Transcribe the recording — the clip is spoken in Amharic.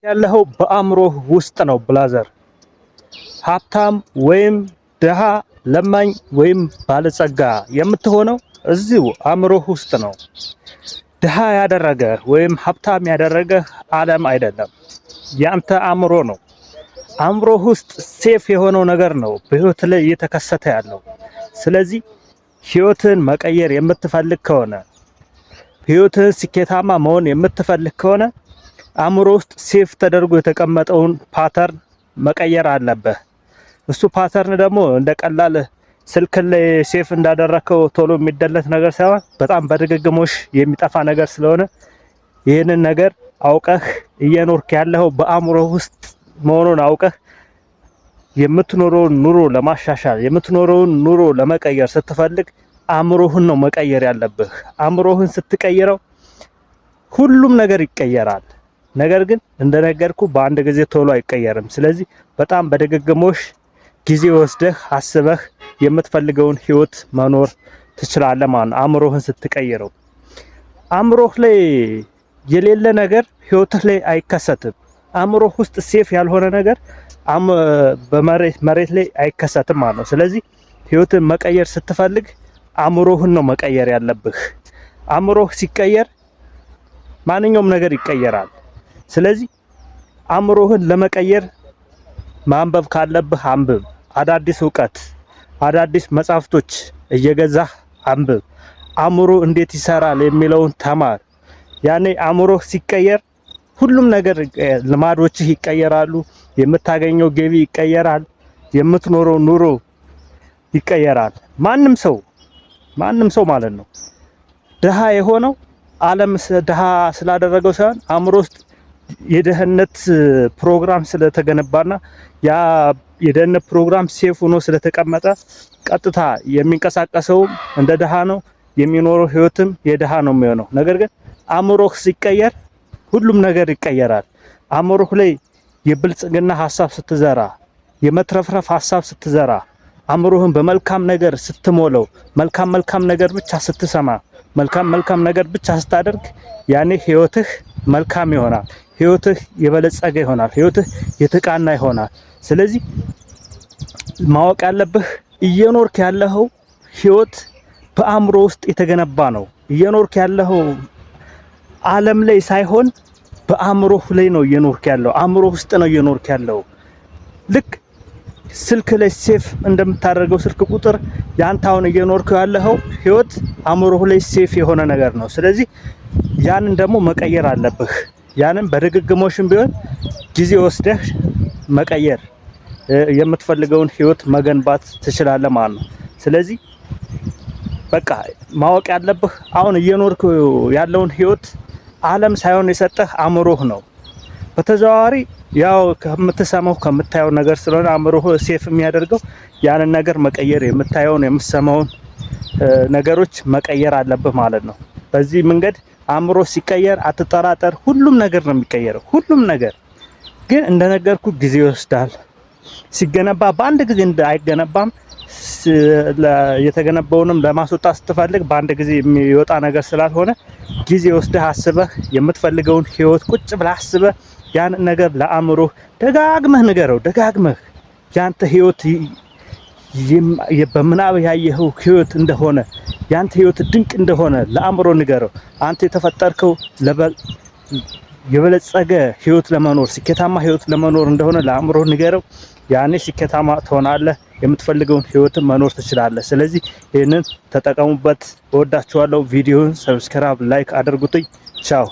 ያለኸው በአእምሮ ውስጥ ነው ብላዘር። ሀብታም ወይም ድሃ፣ ለማኝ ወይም ባለጸጋ የምትሆነው እዚሁ አእምሮህ ውስጥ ነው። ድሃ ያደረገህ ወይም ሀብታም ያደረገህ ዓለም አይደለም፣ ያንተ አእምሮ ነው። አእምሮህ ውስጥ ሴፍ የሆነው ነገር ነው በህይወት ላይ እየተከሰተ ያለው። ስለዚህ ህይወትን መቀየር የምትፈልግ ከሆነ፣ ህይወትን ስኬታማ መሆን የምትፈልግ ከሆነ አእምሮ ውስጥ ሴፍ ተደርጎ የተቀመጠውን ፓተርን መቀየር አለብህ። እሱ ፓተርን ደግሞ እንደ ቀላል ስልክ ላይ ሴፍ እንዳደረከው ቶሎ የሚደለት ነገር ሳይሆን በጣም በድግግሞሽ የሚጠፋ ነገር ስለሆነ ይህንን ነገር አውቀህ እየኖርክ ያለው በአእምሮ ውስጥ መሆኑን አውቀህ የምትኖረውን ኑሮ ለማሻሻል የምትኖረውን ኑሮ ለመቀየር ስትፈልግ አእምሮህን ነው መቀየር ያለብህ። አእምሮህን ስትቀይረው ሁሉም ነገር ይቀየራል። ነገር ግን እንደነገርኩ በአንድ ጊዜ ቶሎ አይቀየርም። ስለዚህ በጣም በድግግሞሽ ጊዜ ወስደህ አስበህ የምትፈልገውን ህይወት መኖር ትችላለህ ማለት ነው። አእምሮህን ስትቀይረው አእምሮህ ላይ የሌለ ነገር ህይወትህ ላይ አይከሰትም። አእምሮህ ውስጥ ሴፍ ያልሆነ ነገር በመሬት ላይ አይከሰትም ማለት ነው። ስለዚህ ህይወትን መቀየር ስትፈልግ አእምሮህን ነው መቀየር ያለብህ። አእምሮህ ሲቀየር ማንኛውም ነገር ይቀየራል። ስለዚህ አእምሮህን ለመቀየር ማንበብ ካለብህ አንብብ። አዳዲስ እውቀት፣ አዳዲስ መጽሐፍቶች እየገዛህ አንብብ። አእምሮ እንዴት ይሰራል የሚለውን ተማር። ያኔ አእምሮህ ሲቀየር ሁሉም ነገር ልማዶችህ ይቀየራሉ። የምታገኘው ገቢ ይቀየራል። የምትኖረው ኑሮ ይቀየራል። ማንም ሰው ማለት ነው ድሃ የሆነው ዓለም ድሃ ስላደረገው ሳይሆን አእምሮ ውስጥ የደህንነት ፕሮግራም ስለተገነባና ያ የደህንነት ፕሮግራም ሴፍ ሆኖ ስለተቀመጠ ቀጥታ የሚንቀሳቀሰው እንደ ድሃ ነው፣ የሚኖረው ህይወትም የድሃ ነው የሚሆነው። ነገር ግን አእምሮህ ሲቀየር ሁሉም ነገር ይቀየራል። አእምሮህ ላይ የብልጽግና ሐሳብ ስትዘራ፣ የመትረፍረፍ ሐሳብ ስትዘራ፣ አእምሮህን በመልካም ነገር ስትሞለው፣ መልካም ነገር ብቻ ስትሰማ፣ መልካም ነገር ብቻ ስታደርግ ያኔ ህይወትህ መልካም ይሆናል። ህይወትህ የበለጸገ ይሆናል። ህይወትህ የተቃና ይሆናል። ስለዚህ ማወቅ ያለብህ እየኖርክ ያለው ህይወት በአእምሮ ውስጥ የተገነባ ነው። እየኖርክ ያለው ዓለም ላይ ሳይሆን በአእምሮህ ላይ ነው እየኖርክ ያለው። አእምሮ ውስጥ ነው እየኖርክ ያለው። ልክ ስልክ ላይ ሴፍ እንደምታደርገው ስልክ ቁጥር ያንተ አሁን እየኖርክ ያለው ህይወት አእምሮህ ላይ ሴፍ የሆነ ነገር ነው። ስለዚህ ያንን ደግሞ መቀየር አለብህ። ያንን በድግግሞሽም ቢሆን ጊዜ ወስደህ መቀየር የምትፈልገውን ህይወት መገንባት ትችላለህ ማለት ነው። ስለዚህ በቃ ማወቅ ያለብህ አሁን እየኖርክ ያለውን ህይወት ዓለም ሳይሆን የሰጠህ አእምሮህ ነው። በተዘዋዋሪ ያው ከምትሰማው ከምታየው ነገር ስለሆነ አእምሮህ ሴፍ የሚያደርገው ያንን ነገር መቀየር የምታየውን የምትሰማውን ነገሮች መቀየር አለብህ ማለት ነው። በዚህ መንገድ አእምሮ ሲቀየር አትጠራጠር፣ ሁሉም ነገር ነው የሚቀየረው። ሁሉም ነገር ግን እንደነገርኩ ጊዜ ይወስዳል። ሲገነባ በአንድ ጊዜ አይገነባም። የተገነባውንም ለማስወጣት ስትፈልግ በአንድ ጊዜ የሚወጣ ነገር ስላልሆነ ጊዜ ወስደህ አስበህ የምትፈልገውን ህይወት ቁጭ ብለህ አስበህ ያን ነገር ለአእምሮ ደጋግመህ ንገረው። ደጋግመህ ያንተ ህይወት በምናብ ያየኸው ህይወት እንደሆነ ያንተ ህይወት ድንቅ እንደሆነ ለአእምሮ ንገረው። አንተ የተፈጠርከው የበለጸገ ህይወት ለመኖር ስኬታማ ህይወት ለመኖር እንደሆነ ለአእምሮ ንገረው። ያኔ ስኬታማ ትሆናለህ። የምትፈልገውን ህይወትን መኖር ትችላለህ። ስለዚህ ይህንን ተጠቀሙበት። እወዳችኋለሁ። ቪዲዮውን ሰብስክራይብ፣ ላይክ አድርጉልኝ። ቻው